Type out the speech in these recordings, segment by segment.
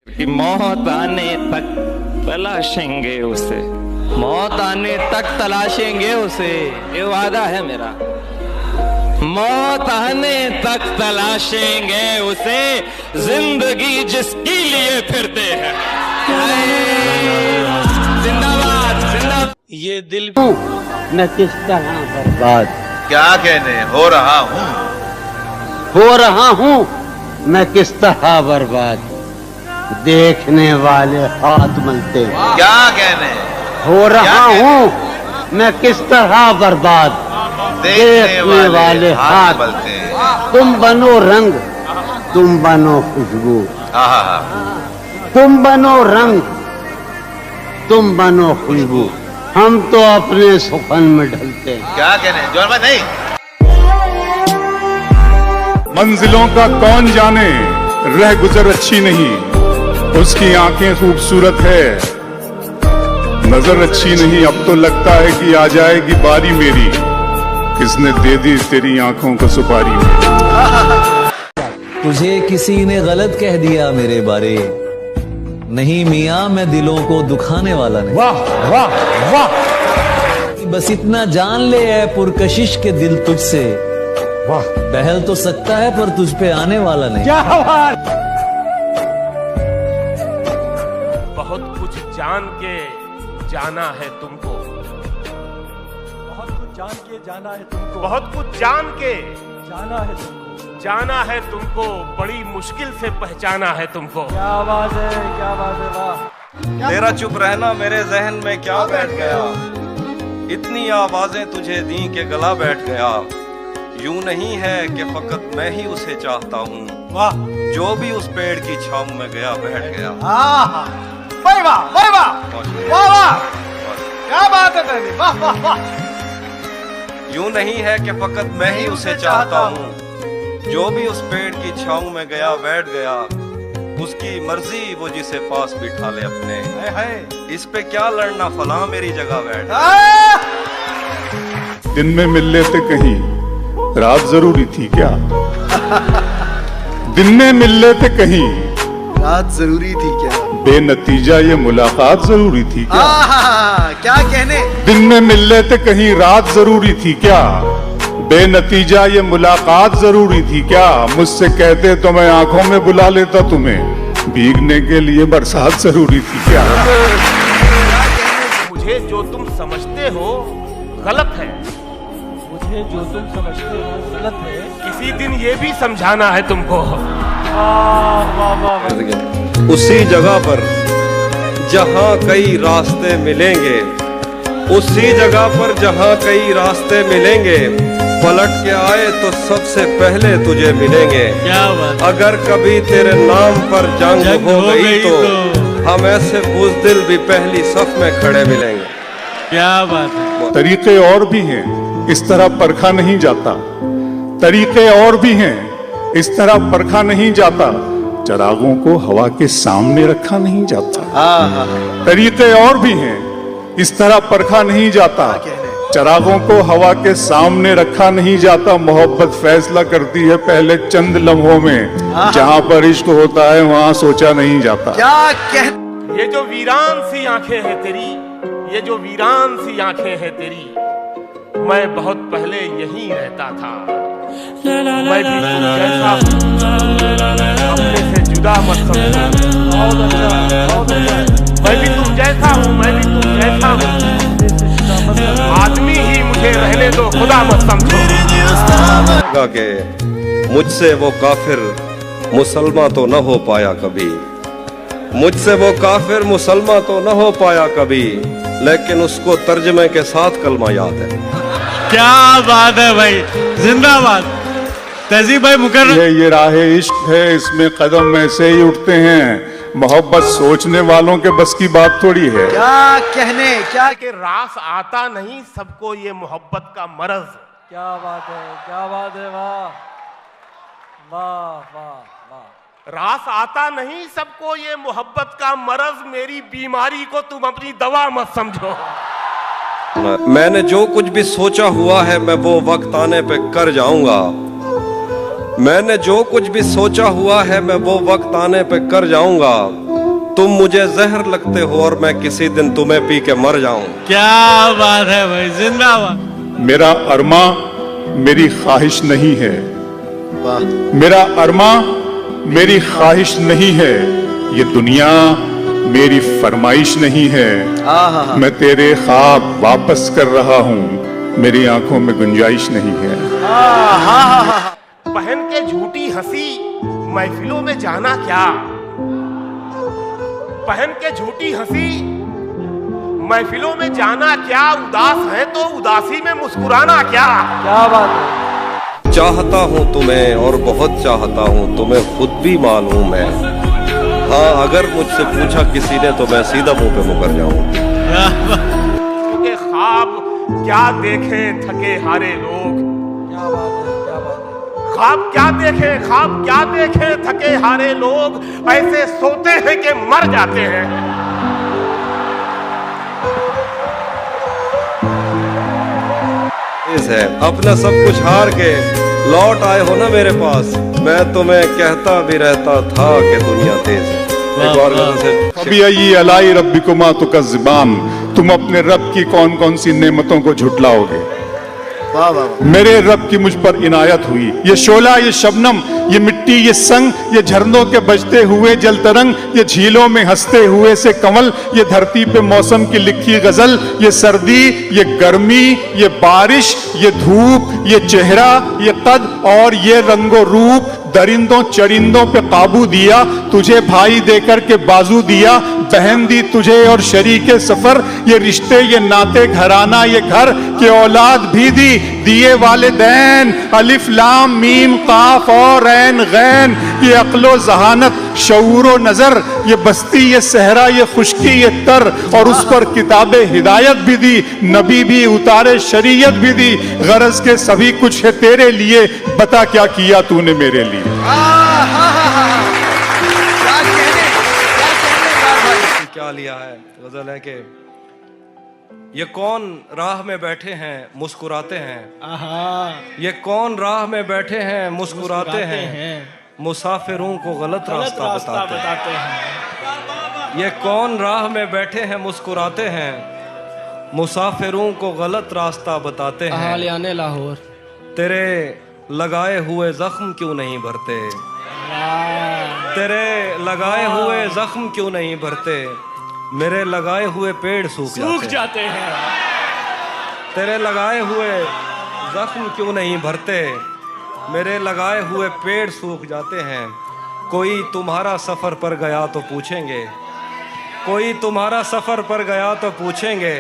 कि मौत आने तक तलाशेंगे उसे, मौत आने तक तलाशेंगे उसे, ये वादा है मेरा। मौत आने तक तलाशेंगे उसे, जिंदगी जिसके लिए फिरते हैं। जिंदाबाद जिंदाबाद। ये दिल मैं किस तरह बर्बाद क्या कहने हो रहा हूँ मैं किस तरह बर्बाद, देखने वाले हाथ मलते हैं। क्या कहने हो रहा हूँ मैं किस तरह बर्बाद, देखने वाले हाथ मलते हैं। तुम बनो रंग, तुम बनो खुशबू, आहा, तुम बनो रंग, तुम बनो खुशबू, हम तो अपने सुखन में ढलते हैं। क्या कहने जोर में नहीं। मंजिलों का कौन जाने, रह गुजर अच्छी नहीं, उसकी आंखें खूबसूरत है, नजर अच्छी नहीं। अब तो लगता है कि आ जाएगी बारी मेरी, किसने दे दी तेरी आंखों को सुपारी में। तुझे किसी ने गलत कह दिया मेरे बारे, नहीं मियाँ मैं दिलों को दुखाने वाला नहीं। वाह वाह वाह, बस इतना जान ले है पुरकशिश के दिल तुझसे, वाह बहल तो सकता है पर तुझ पे आने वाला नहीं। क्या बात। बहुत कुछ जान के जाना है तुमको, बहुत कुछ जान के जाना है तुमको, बहुत कुछ जान के जाना है तुमको, जाना है तुमको, बड़ी मुश्किल से पहचाना है तुमको। क्या बात है, क्या बात है, वाह। तेरा चुप रहना मेरे जहन में क्या बैठ गया, इतनी आवाजें तुझे दी के गला बैठ गया। यूं नहीं है कि फकत मैं ही उसे चाहता हूँ, वाह जो भी उस पेड़ की छांव में गया बैठ गया। वाह वाह वाह वाह वाह, क्या बात है तेरी, वाह वाह वाह। यूं नहीं है कि फकत मैं ही उसे चाहता हूँ, जो भी उस पेड़ की छांव में गया बैठ गया। उसकी मर्जी वो जिसे पास बिठा ले अपने, इस पे क्या लड़ना फला मेरी जगह बैठ। दिन में मिल लेते कहीं, रात जरूरी थी क्या। दिन में मिल लेते कहीं, रात जरूरी थी क्या, बेनतीजा ये मुलाकात जरूरी थी क्या। क्या कहने। दिन में मिल लेते कहीं, रात जरूरी थी क्या, बेनतीजा ये मुलाकात जरूरी थी क्या। मुझसे कहते तो मैं आंखों में बुला लेता तुम्हें, भीगने के लिए बरसात जरूरी थी क्या। मुझे जो तुम समझते हो गलत है, मुझे जो तुम समझते हो गलत है, किसी दिन ये भी समझाना है तुमको। वाह वाह वाह। उसी जगह पर जहाँ कई रास्ते मिलेंगे, उसी जगह पर जहाँ कई रास्ते मिलेंगे, पलट के आए तो सबसे पहले तुझे मिलेंगे। क्या बात। अगर कभी तेरे नाम पर जंग हो गई तो हम ऐसे बुज़दिल भी पहली सफ में खड़े मिलेंगे। क्या बात है। तरीके और भी हैं, इस तरह परखा नहीं जाता। तरीके और भी हैं, इस तरह परखा नहीं जाता। चरागों को हवा के सामने रखा नहीं जाता। तरीके और भी हैं, इस तरह परखा नहीं जाता। चरागों को हवा के सामने रखा नहीं जाता। मोहब्बत फैसला करती है पहले चंद लम्हों में, जहाँ पर इश्क होता है वहाँ सोचा नहीं जाता। क्या कह। ये जो वीरान सी आंखें हैं तेरी, ये जो वीरान सी आंखें हैं तेरी, मैं बहुत पहले यहीं रहता था। मैं भी तुम जैसा हूँ, अपने से जुदा मत समझो। मैं भी तुम जैसा हूँ, मैं भी तुम जैसा हूँ, आदमी ही मुझे रहने दो, खुदा मत समझो। के मुझसे वो काफिर मुसलमान तो न हो पाया कभी, मुझसे वो काफिर मुसलमान तो न हो पाया कभी, लेकिन उसको तर्जमे के साथ कलमा याद है। क्या बात है भाई, जिंदाबाद। तहजीब भाई मुकर्रम। ये राह इश्क है, इसमें कदम ऐसे ही उठते हैं। मोहब्बत सोचने वालों के बस की बात थोड़ी है। क्या कहने। क्या कि रास आता नहीं सबको ये मोहब्बत का मरज। क्या बात है, क्या बात है, वाह वाह वाह वाह। रास आता नहीं सबको ये मोहब्बत का मरज, मेरी बीमारी को तुम अपनी दवा मत समझो। मैंने जो कुछ भी सोचा हुआ है मैं वो वक्त आने पे कर जाऊंगा। मैंने जो कुछ भी सोचा हुआ है मैं वो वक्त आने पे कर जाऊंगा। तुम मुझे जहर लगते हो और मैं किसी दिन तुम्हें पी के मर जाऊं। क्या बात है भाई, जिंदाबाद। मेरा अरमा मेरी ख्वाहिश नहीं है, मेरा अरमा मेरी ख्वाहिश नहीं है, ये दुनिया मेरी फरमाइश नहीं है। मैं तेरे ख्वाब वापस कर रहा हूँ, मेरी आंखों में गुंजाइश नहीं है। पहन के झूठी हंसी महफिलों में जाना क्या, पहन के झूठी हंसी महफिलों में जाना क्या, उदास है तो उदासी में मुस्कुराना क्या। क्या बात है। चाहता हूँ तुम्हें और बहुत चाहता हूँ, तुम्हें खुद भी मालूम है। हाँ, अगर मुझसे पूछा किसी ने तो मैं सीधा मुंह पे मुकर जाऊं। क्योंकि ख्वाब क्या देखे थके हारे लोग, क्या बात है, क्या बात है। ख्वाब क्या देखे, ख्वाब क्या देखे थके हारे लोग, ऐसे सोते हैं कि मर जाते हैं। है अपना सब कुछ हार के लौट आए हो ना मेरे पास, मैं तुम्हें कहता भी रहता था कि दुनिया तेज है। एक और गजल से फबिय्यी अलाई रब्बिकुमा तुकज़्ज़िबान, तुम अपने रब की कौन कौन सी नेमतों को झुटलाओगे। वाह वाह। मेरे रब की मुझ पर इनायत हुई, ये शोला, ये शबनम, ये मिट्टी, ये संग, ये झरनों के बजते हुए जल तरंग, ये झीलों में हंसते हुए से कंवल, ये धरती पे मौसम की लिखी गजल, ये सर्दी, ये गर्मी, ये बारिश, ये धूप, ये चेहरा, ये कद और ये रंगो रूप, दरिंदों चरिंदों पे काबू दिया, तुझे भाई देकर के बाजू दिया, बहन दी तुझे और शरीके सफर, ये रिश्ते, ये नाते, घराना, ये घर के औलाद भी दी, दिए वालिदैन, अलिफ लाम मीम काफ और ऐन गैन, ये अक्लो जहानत, शऊरो नजर, ये बस्ती, ये सहरा, ये खुश्की, ये तर, और उस पर किताबे हिदायत भी दी, नबी भी उतारे, शरीयत भी दी, गरज के सभी कुछ है तेरे लिए, बता क्या किया तूने मेरे लिए। क्या लिया है गजल है कि ये कौन राह में बैठे हैं मुस्कुराते हैं, ये कौन राह में बैठे हैं मुस्कुराते हैं, मुसाफिरों को गलत रास्ता बताते हैं। ये कौन राह में बैठे हैं मुस्कुराते हैं, मुसाफिरों को गलत रास्ता बताते हैं। लाहौर तेरे लगाए हुए जख्म क्यों नहीं भरते, तेरे लगाए हुए जख्म क्यों नहीं भरते, मेरे लगाए हुए पेड़ सूख जाते हैं। तेरे लगाए हुए जख्म क्यों नहीं भरते, मेरे लगाए हुए पेड़ सूख जाते हैं। कोई तुम्हारा सफर पर गया तो पूछेंगे, कोई तुम्हारा सफर पर गया तो पूछेंगे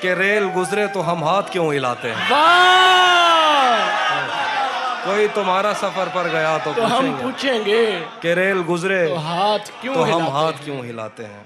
कि रेल गुजरे तो हम हाथ क्यों हिलाते हैं। कोई तुम्हारा सफर पर गया तो हम पूछेंगे कि रेल गुजरे तो हम हाथ क्यों हिलाते हैं।